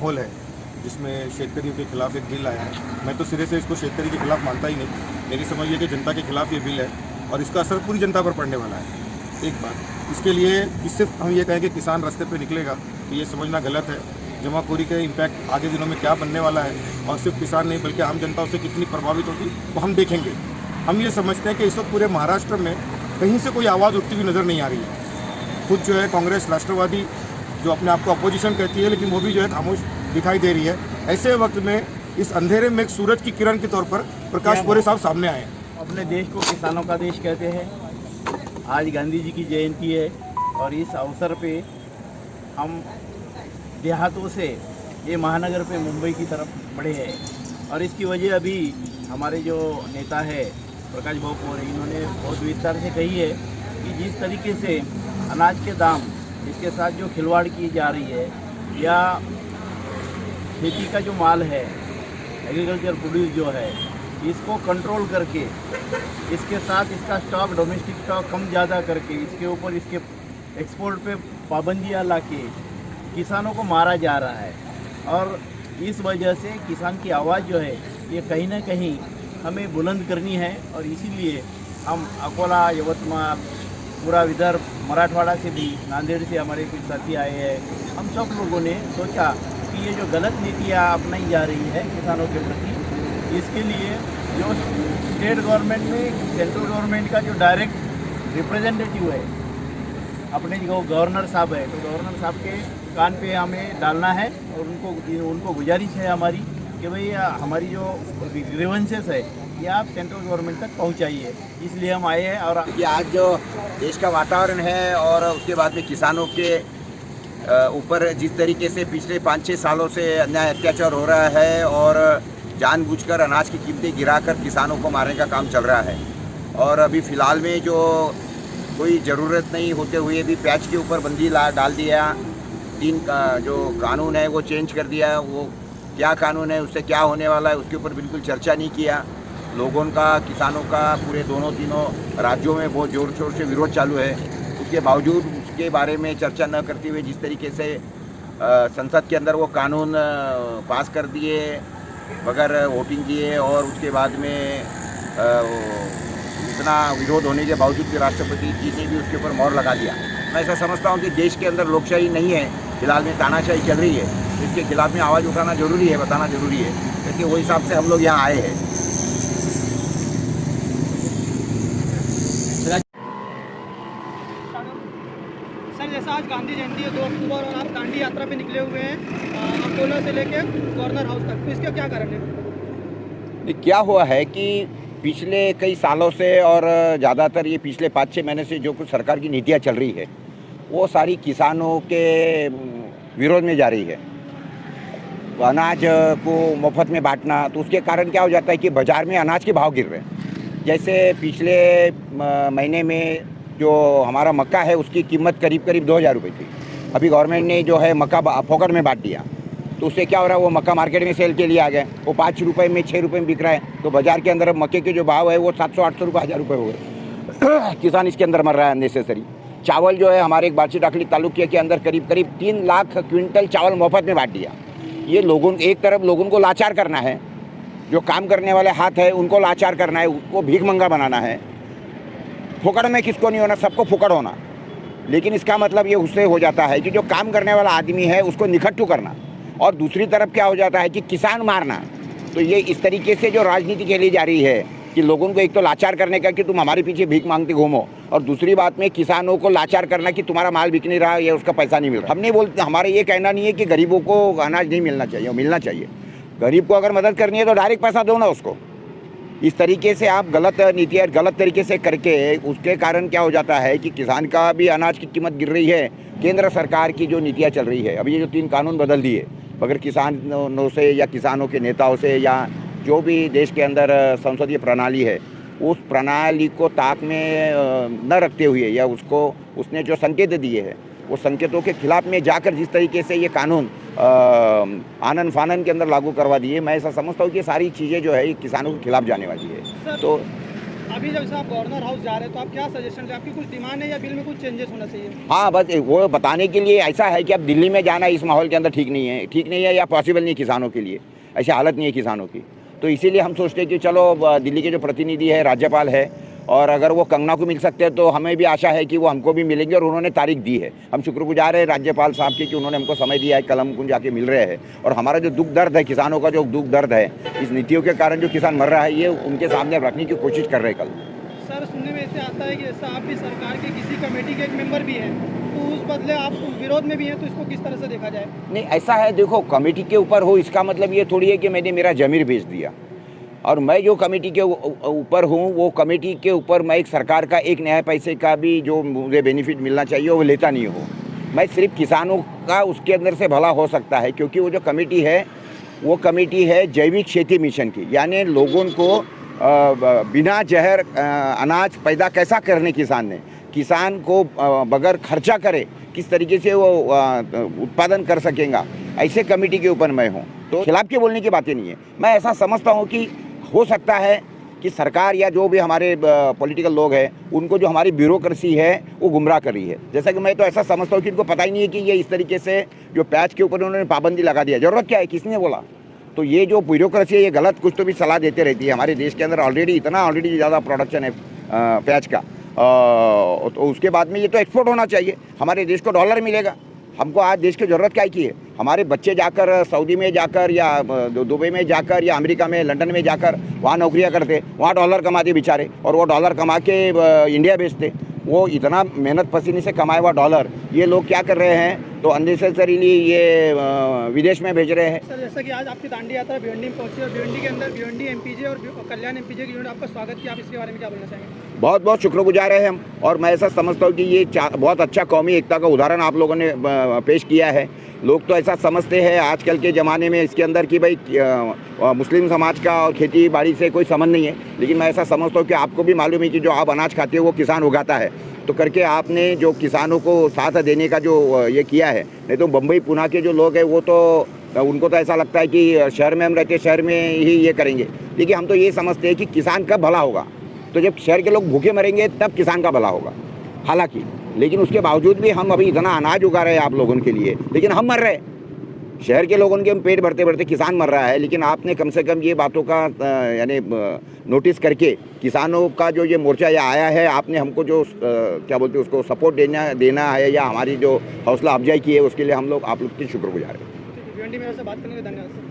माहौल है जिसमें शेतकरियों के खिलाफ एक बिल आया है। मैं तो सिरे से इसको शेतकरी के खिलाफ मानता ही नहीं। मेरी समझ ये कि जनता के खिलाफ ये बिल है और इसका असर पूरी जनता पर पड़ने वाला है। एक बात इसके लिए कि सिर्फ हम ये कहें कि किसान रास्ते पे निकलेगा तो ये समझना गलत है। जमाखोरी का इम्पैक्ट आगे दिनों में क्या बनने वाला है और सिर्फ किसान नहीं बल्कि आम जनता उससे कितनी प्रभावित होगी वो हम देखेंगे। हम ये समझते हैं कि इस वक्त पूरे महाराष्ट्र में कहीं से कोई आवाज़ उठती हुई नज़र नहीं आ रही है। खुद जो है कांग्रेस राष्ट्रवादी जो अपने आप को अपोजिशन कहती है लेकिन वो भी जो है खामोश दिखाई दे रही है। ऐसे वक्त में इस अंधेरे में एक सूरज की किरण के तौर पर प्रकाश गोरे साहब सामने आए हैं। अपने देश को किसानों का देश कहते हैं। आज गांधी जी की जयंती है और इस अवसर पे हम देहातों से ये महानगर पे मुंबई की तरफ बढ़े हैं और इसकी वजह अभी हमारे जो नेता है प्रकाश भाऊ पोरे इन्होंने बहुत विस्तार से कही है कि जिस तरीके से अनाज के दाम इसके साथ जो खिलवाड़ की जा रही है या खेती का जो माल है एग्रीकल्चर प्रोड्यूस जो है इसको कंट्रोल करके इसके साथ इसका स्टॉक डोमेस्टिक स्टॉक कम ज़्यादा करके इसके ऊपर इसके एक्सपोर्ट पे पाबंदियाँ लाके किसानों को मारा जा रहा है और इस वजह से किसान की आवाज़ जो है ये कहीं ना कहीं हमें बुलंद करनी है और इसीलिए हम अकोला यवतमाल पूरा विदर्भ मराठवाड़ा से भी नांदेड़ से हमारे कुछ साथी आए हैं। हम सब लोगों ने सोचा कि ये जो गलत नीतियाँ अपनाई जा रही है किसानों के प्रति इसके लिए जो स्टेट गवर्नमेंट में सेंट्रल गवर्नमेंट का जो डायरेक्ट रिप्रेजेंटेटिव है अपने जो गवर्नर साहब है तो गवर्नर साहब के कान पे हमें डालना है और उनको गुजारिश है हमारी कि भाई हमारी जो ग्रीवेंसेस है ये आप सेंट्रल गवर्नमेंट तक पहुंचाइए। इसलिए हम आए हैं और कि आज जो देश का वातावरण है और उसके बाद में किसानों के ऊपर जिस तरीके से पिछले 5-6 सालों से अन्याय अत्याचार हो रहा है और जानबूझकर अनाज की कीमतें गिराकर किसानों को मारने का काम चल रहा है और अभी फ़िलहाल में जो कोई ज़रूरत नहीं होते हुए भी प्याज के ऊपर बंदी डाल दिया। 3 का जो कानून है वो चेंज कर दिया। वो क्या कानून है उससे क्या होने वाला है उसके ऊपर बिल्कुल चर्चा नहीं किया। लोगों का किसानों का पूरे तीनों राज्यों में बहुत ज़ोर शोर से विरोध चालू है। उसके बावजूद उसके बारे में चर्चा न करते हुए जिस तरीके से संसद के अंदर वो कानून पास कर दिए बगैर वोटिंग किए और उसके बाद में इतना विरोध होने के बावजूद भी राष्ट्रपति जी ने भी उसके ऊपर मोहर लगा दिया। मैं ऐसा समझता हूँ कि देश के अंदर लोकशाही नहीं है, फिलहाल में तानाशाही चल रही है। इसके खिलाफ में आवाज़ उठाना जरूरी है, बताना जरूरी है क्योंकि वो हिसाब से हम लोग यहाँ आए हैं। सर जैसा आज गांधी जयंती है 2 अक्टूबर और आप दांडी यात्रा पे निकले हुए हैं अकोला से लेके गवर्नर हाउस तक, तो इसका क्या कारण है? क्या हुआ है कि पिछले कई सालों से और ज़्यादातर ये पिछले 5-6 महीने से जो कुछ सरकार की नीतियाँ चल रही है वो सारी किसानों के विरोध में जा रही है। अनाज को मुफ्त में बांटना, तो उसके कारण क्या हो जाता है कि बाज़ार में अनाज के भाव गिर रहे हैं। जैसे पिछले महीने में जो हमारा मक्का है उसकी कीमत करीब 2000 रुपये थी। अभी गवर्नमेंट ने जो है मक्का फोकट में बांट दिया, तो उससे क्या हो रहा है वो मक्का मार्केट में सेल के लिए आ गए। वो 5 रुपये में 6 रुपये में बिक रहा है, तो बाज़ार के अंदर मक्के के जो भाव है वो 700-800 रुपये 1000 रुपये हो गए। किसान इसके अंदर मर रहा है अननेसेसरी। चावल जो है हमारे एक बार्ची टाकली तालुके के अंदर करीब 3 लाख क्विंटल चावल मुफ्त में बांट दिया। ये लोगों एक तरफ लोगों को लाचार करना है, जो काम करने वाले हाथ है उनको लाचार करना है, उनको भीख मंगा बनाना है। फुकड़ में किसको नहीं होना, सबको फुकड़ होना। लेकिन इसका मतलब ये उससे हो जाता है कि जो काम करने वाला आदमी है उसको निखट्टू करना, और दूसरी तरफ क्या हो जाता है कि किसान मारना। तो ये इस तरीके से जो राजनीति खेली जा रही है कि लोगों को एक तो लाचार करने का कि तुम हमारे पीछे भीख मांगते घूमो, और दूसरी बात में किसानों को लाचार करना कि तुम्हारा माल बिक नहीं रहा या उसका पैसा नहीं मिल रहा। हमने बोलते हमारा ये कहना नहीं है कि गरीबों को अनाज नहीं मिलना चाहिए, मिलना चाहिए। गरीब को अगर मदद करनी है तो डायरेक्ट पैसा दो ना उसको। इस तरीके से आप गलत नीतियाँ गलत तरीके से करके उसके कारण क्या हो जाता है कि किसान का भी अनाज की कीमत गिर रही है। केंद्र सरकार की जो नीतियाँ चल रही है, अभी ये जो 3 कानून बदल दिए, अगर किसानों से या किसानों के नेताओं से या जो भी देश के अंदर संसदीय प्रणाली है उस प्रणाली को ताक में न रखते हुए या उसने जो संकेत दिए हैं वो संकेतों के खिलाफ में जाकर जिस तरीके से ये कानून आनन फानन के अंदर लागू करवा दिए, मैं ऐसा समझता हूँ कि सारी चीज़ें जो है ये किसानों के खिलाफ जाने वाली है। तो अभी जब से आप गवर्नर हाउस जा रहे हैं तो आप क्या सजेशन दें? आपकी कुछ डिमांड है या बिल में कुछ चेंजेस होना चाहिए? हाँ, बस वो बताने के लिए ऐसा है कि अब दिल्ली में जाना इस माहौल के अंदर ठीक नहीं है या पॉसिबल नहीं है किसानों के लिए, ऐसी हालत नहीं है किसानों की। तो इसीलिए हम सोचते हैं कि चलो दिल्ली के जो प्रतिनिधि है, राज्यपाल है, और अगर वो कंगना को मिल सकते हैं तो हमें भी आशा है कि वो हमको भी मिलेंगे, और उन्होंने तारीख दी है। हम शुक्रगुजार है राज्यपाल साहब के कि उन्होंने हमको समय दिया है, कल हम जाके मिल रहे हैं। और हमारा जो दुख दर्द है, किसानों का जो दुख दर्द है, इस नीतियों के कारण जो किसान मर रहा है, ये उनके सामने रखने की कोशिश कर रहे हैं कल। सर, सुनने में ऐसे आता है कि जैसा आप भी सरकार के किसी कमेटी के एक मेंबर भी हैं, तो उस बदले आप विरोध में भी हैं, तो इसको किस तरह से देखा जाए? नहीं, ऐसा है, देखो, कमेटी के ऊपर हो इसका मतलब ये थोड़ी है कि मैंने मेरा ज़मीर बेच दिया, और मैं जो कमेटी के ऊपर हूँ, वो कमेटी के ऊपर मैं एक सरकार का एक नया पैसे का भी जो मुझे बेनिफिट मिलना चाहिए वो लेता नहीं हूँ। मैं सिर्फ किसानों का उसके अंदर से भला हो सकता है, क्योंकि वो जो कमेटी है वो कमेटी है जैविक खेती मिशन की, यानी लोगों को बिना जहर अनाज पैदा कैसा करने किसान को बगैर खर्चा करे किस तरीके से वो उत्पादन कर सकेगा, ऐसे कमेटी के ऊपर मैं हूँ। तो खिलाफ के बोलने की बातें नहीं है। मैं ऐसा समझता हूँ कि हो सकता है कि सरकार या जो भी हमारे पॉलिटिकल लोग हैं, उनको जो हमारी ब्यूरोक्रेसी है वो गुमराह कर रही है। जैसा कि मैं तो ऐसा समझता हूँ कि इनको पता ही नहीं है कि ये इस तरीके से जो प्याज के ऊपर उन्होंने पाबंदी लगा दिया, ज़रूरत क्या है, किसने बोला? तो ये जो ब्यूरोक्रेसी है ये गलत कुछ तो भी सलाह देते रहती है। हमारे देश के अंदर ऑलरेडी ज़्यादा प्रोडक्शन है प्याज का, तो उसके बाद में ये तो एक्सपोर्ट होना चाहिए, हमारे देश को डॉलर मिलेगा। हमको आज देश की ज़रूरत क्या की है? हमारे बच्चे जाकर सऊदी में जाकर या दुबई में जाकर या अमेरिका में, लंदन में जाकर वहाँ नौकरियाँ करते, वहाँ डॉलर कमाते बेचारे, और वो डॉलर कमा के इंडिया बेचते। वो इतना मेहनत पसीने से कमाया हुआ डॉलर ये लोग क्या कर रहे हैं, तो अननेसेसरीली ये विदेश में भेज रहे हैं। सर, जैसा कि आज आपकी दांडी यात्रा भिवंडी में पहुंची और भिवंडी के अंदर भिवंडी एमपीजे और कल्याण एमपीजे की यूनिट आपका स्वागत किया, आप इसके बारे में क्या बोलना चाहेंगे? बहुत बहुत शुक्रगुजार है हम, और मैं ऐसा समझता हूँ कि ये बहुत अच्छा कौमी एकता का उदाहरण आप लोगों ने पेश किया है। लोग तो ऐसा समझते हैं आजकल के ज़माने में इसके अंदर कि भाई मुस्लिम समाज का और खेती बाड़ी से कोई संबंध नहीं है, लेकिन मैं ऐसा समझता हूँ कि आपको भी मालूम है कि जो आप अनाज खाते हो वो किसान उगाता है, तो करके आपने जो किसानों को साथ देने का जो ये किया है। नहीं तो बम्बई पुणे के जो लोग हैं वो तो उनको तो ऐसा लगता है कि शहर में हम रहते, शहर में ही ये करेंगे, लेकिन हम तो ये समझते हैं कि किसान कब भला होगा, तो जब शहर के लोग भूखे मरेंगे तब किसान का भला होगा। हालांकि लेकिन उसके बावजूद भी हम अभी इतना अनाज उगा रहे हैं आप लोगों के लिए, लेकिन हम मर रहे हैं। शहर के लोगों के हम पेट भरते भरते किसान मर रहा है, लेकिन आपने कम से कम ये बातों का यानी नोटिस करके किसानों का जो ये मोर्चा यहाँ आया है, आपने हमको जो क्या बोलते हैं उसको सपोर्ट देना है या हमारी जो हौसला अफजाई की है, उसके लिए हम लोग आप लोग के शुक्रगुजार हैं। भिवंडी में बात करने के लिए धन्यवाद।